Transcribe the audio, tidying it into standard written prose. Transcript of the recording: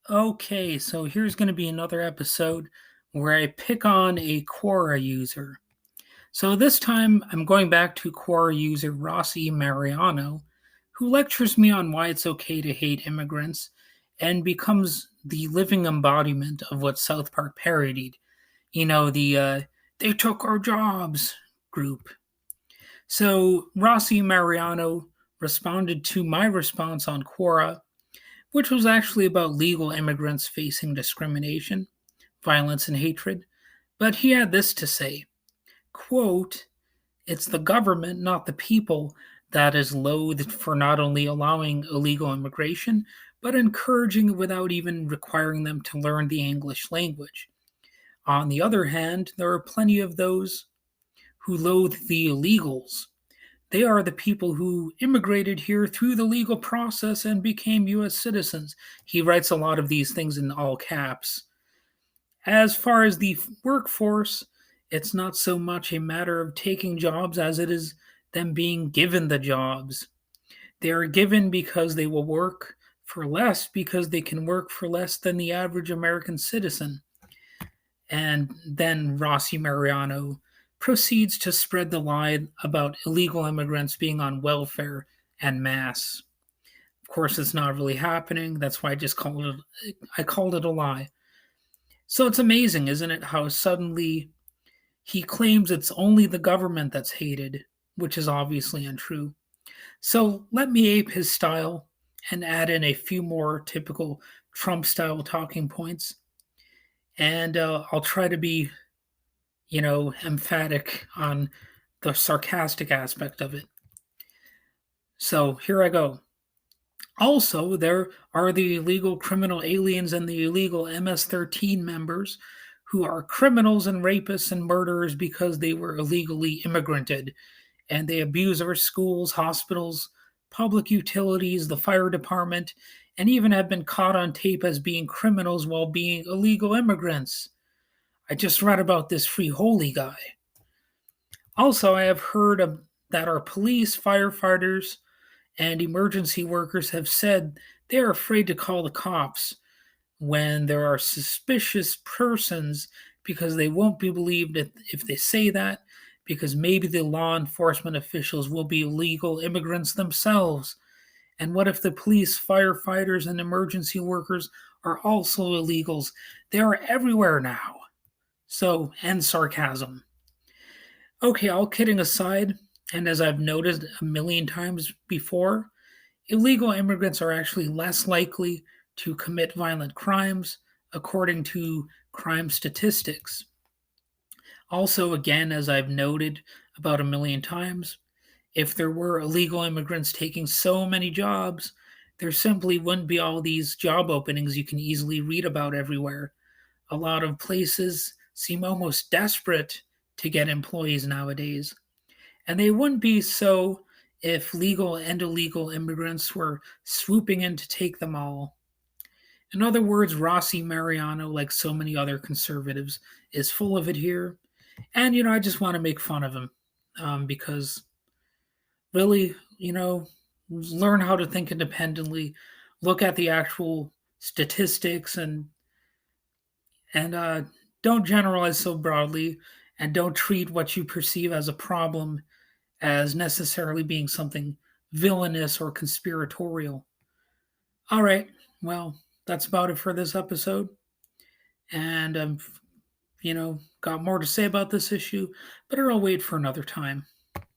Okay, so here's going to be another episode where I pick on a Quora user. So this time I'm going back to Quora user Ross E Mariano, who lectures me on why it's okay to hate immigrants and becomes the living embodiment of what South Park parodied. The they took our jobs group. So Rossi Mariano responded to my response on Quora, which was actually about legal immigrants facing discrimination, violence, and hatred. But he had this to say, quote, "It's the government, not the people, that is loathed for not only allowing illegal immigration, but encouraging it without even requiring them to learn the English language. On the other hand, there are plenty of those who loathe the illegals. They are the people who immigrated here through the legal process and became U.S. citizens." He writes a lot of these things in all caps. As far as the workforce, it's not so much a matter of taking jobs as it is them being given the jobs. They are given because they will work for less because they can work for less than the average American citizen. And then Rossi Mariano proceeds to spread the lie about illegal immigrants being on welfare en masse. Of course, it's not really happening. That's why I called it a lie. So it's amazing, isn't it, how suddenly he claims it's only the government that's hated, which is obviously untrue. So let me ape his style and add in a few more typical Trump style talking points. And I'll try to be, emphatic on the sarcastic aspect of it. So here I go. Also, there are the illegal criminal aliens and the illegal MS-13 members who are criminals and rapists and murderers because they were illegally immigranted and they abuse our schools, hospitals, public utilities, the fire department, and even have been caught on tape as being criminals while being illegal immigrants. I just read about this free holy guy. Also, I have heard that our police, firefighters, and emergency workers have said they are afraid to call the cops when there are suspicious persons because they won't be believed if they say that, because maybe the law enforcement officials will be illegal immigrants themselves. And what if the police, firefighters, and emergency workers are also illegals? They are everywhere now. So, end sarcasm. Okay, all kidding aside, and as I've noticed a million times before, illegal immigrants are actually less likely to commit violent crimes, according to crime statistics. Also, again, as I've noted about a million times, if there were illegal immigrants taking so many jobs, there simply wouldn't be all these job openings you can easily read about everywhere. A lot of places seem almost desperate to get employees nowadays. And they wouldn't be so if legal and illegal immigrants were swooping in to take them all. In other words, Rossi Mariano, like so many other conservatives, is full of it here. And, I just want to make fun of him because really, learn how to think independently, look at the actual statistics, and don't generalize so broadly, and don't treat what you perceive as a problem as necessarily being something villainous or conspiratorial. All right, well, that's about it for this episode. And got more to say about this issue, but I'll wait for another time.